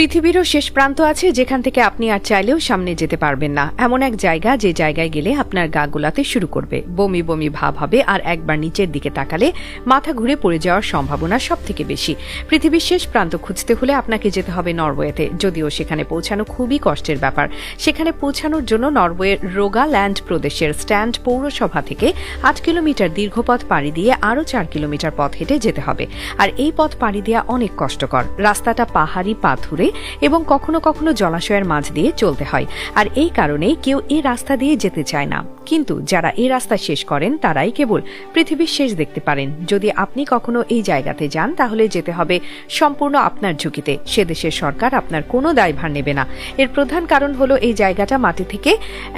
পৃথিবীরও শেষ প্রান্ত আছে যেখান থেকে আপনি আর চাইলেও সামনে যেতে পারবেন না। এমন এক জায়গা যে জায়গায় গেলে আপনার গা গোলাতে শুরু করবে, বমি বমি ভাব হবে, আর একবার নিচের দিকে তাকালে মাথা ঘুরে পড়ে যাওয়ার সম্ভাবনা সবথেকে বেশি। পৃথিবীর শেষ প্রান্ত খুঁজতে হলে আপনাকে যেতে হবে নরওয়েতে, যদিও সেখানে পৌঁছানো খুবই কষ্টের ব্যাপার। সেখানে পৌঁছানোর জন্য নরওয়ের রোগাল্যান্ড প্রদেশের স্ট্যান্ড পৌরসভা থেকে 8 কিলোমিটার দীর্ঘ পথ পাড়ি দিয়ে আরও 4 কিলোমিটার পথ হেঁটে যেতে হবে। আর এই পথ পাড়ি দেওয়া অনেক কষ্টকর। রাস্তাটা পাহাড়ি, পাথুরে এবং কখনো কখনো জলাশয়ের মাঝ দিয়ে চলতে হয়। আর এই কারণেই কেউ এই রাস্তা দিয়ে যেতে চায় না। কিন্তু যারা এই রাস্তা শেষ করেন তারাই কেবল পৃথিবীর শেষ দেখতে পারেন। যদি আপনি কখনো এই জায়গাতে যান তাহলে যেতে হবে সম্পূর্ণ আপনার ঝুঁকিতে। সে দেশের সরকার আপনার কোনো দায়ভার নেবে না। এর প্রধান কারণ হলো এই জায়গাটা মাটি থেকে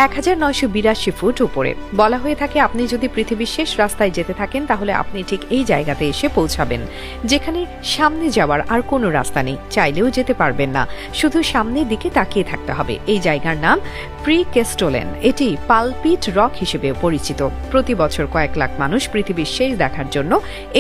1982 ফুট উপরে। বলা হয়ে থাকে আপনি যদি পৃথিবীর শেষ রাস্তায় যেতে থাকেন তাহলে আপনি ঠিক এই জায়গাতে এসে পৌঁছাবেন, যেখানে সামনে যাওয়ার আর কোনো রাস্তা নেই। চাইলেও যেতে পারবেন না, শুধু সামনের দিকে তাকিয়ে থাকতে হবে। এই জায়গার নাম প্রিকেস্টোলেন। এটি পালপিট রক হিসেবেও পরিচিত। প্রতি বছর কয়েক লাখ মানুষ পৃথিবীর শেষ দেখার জন্য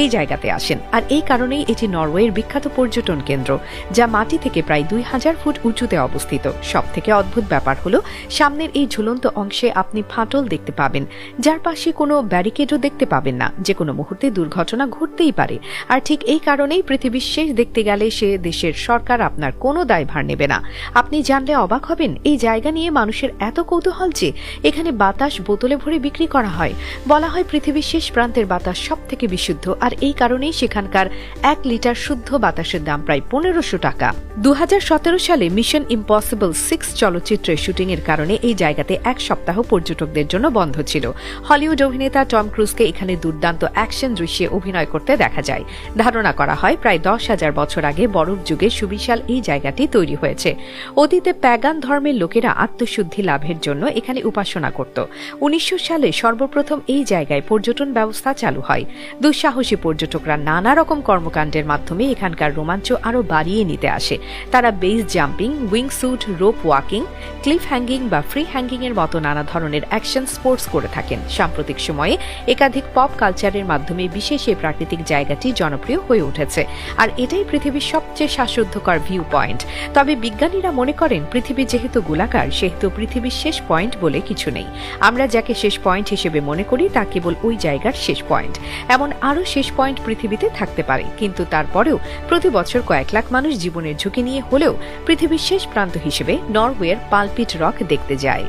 এই জায়গাতে আসেন। আর এই কারণেই এটি নরওয়ের বিখ্যাত পর্যটন কেন্দ্র, যা মাটি থেকে প্রায় 2000 ফুট উঁচুতে অবস্থিত। সবথেকে অদ্ভুত ব্যাপার হলো সামনের এই ঝুলন্ত অংশে আপনি ফাটল দেখতে পাবেন, যার পাশে কোনো ব্যারিকেডও দেখতে পাবেন না। যে কোনো মুহূর্তে দুর্ঘটনা ঘটতেই পারে। আর ঠিক এই কারণেই পৃথিবীর শেষ দেখতে গেলে সে দেশের সরকার আপনার কোনো দায়ভার নেবে না। আপনি জানলে অবাক হবেন এই জায়গা নিয়ে মানুষের এত কৌতূহল যে এখানে বাতাস বোতলে ভরে বিক্রি করা হয়। বলা হয় পৃথিবীর শেষ প্রান্তের বাতাস সব থেকে বিশুদ্ধ, আর এই কারণেই সেখানকার 1 লিটার শুদ্ধ বাতাসের দাম প্রায় 1500 টাকা। 2017 সালে মিশন ইম্পসিবল 6 চলচ্চিত্রের শুটিং এর কারণে এই জায়গাতে 1 সপ্তাহ পর্যটকদের জন্য বন্ধ ছিল। হলিউড অভিনেতা টম ক্রুজকে এখানে দুর্দান্ত অ্যাকশন দৃশ্যে অভিনয় করতে দেখা যায়। ধারণা করা হয় প্রায় 10,000 বছর আগে বরফ যুগে সুবিশাল এই জায়গাটি তৈরি হয়েছে। অতীতে প্যাগান ধর্মের লোকেরা আত্মশুদ্ধি লাভের জন্য এখানে উপাসনা করত। 1900 সালে সর্বপ্রথম এই জায়গায় পর্যটন ব্যবস্থা চালু হয়। দুঃসাহসী পর্যটকরা নানা রকম কর্মকাণ্ডের মাধ্যমে এখানকার রোমাঞ্চ আরও বাড়িয়ে নিতে আসে। তারা base jumping, wingsuit, rope walking, cliff hanging বা ফ্রি হ্যাঙ্গিং এর মতো নানা ধরনের অ্যাকশন স্পোর্টস করে থাকেন। সাম্প্রতিক সময়ে একাধিক পপ কালচারের মাধ্যমে বিশেষ এই প্রাকৃতিক জায়গাটি জনপ্রিয় হয়ে উঠেছে। আর এটাই পৃথিবীর সবচেয়ে শ্বাসরুদ্ধকর ভিউ পয়েন্ট। তবে বিজ্ঞানীরা মনে করেন পৃথিবী যেহেতু গোলাকার, সেহেতু পৃথিবীর শেষ পয়েন্ট বলে কিছু নেই। আমরা যাকে শেষ পয়েন্ট হিসেবে মনে করি তা কেবল ওই জায়গার শেষ পয়েন্ট। এমন আরও শেষ পয়েন্ট পৃথিবীতে থাকতে পারে, কিন্তু তারপরেও প্রতি বছর কয়েক লাখ মানুষ জীবনের ঝুঁকি নিয়ে হলেও পৃথিবীর শেষ প্রান্ত হিসেবে নরওয়ের পালপিট রক দেখতে যায়।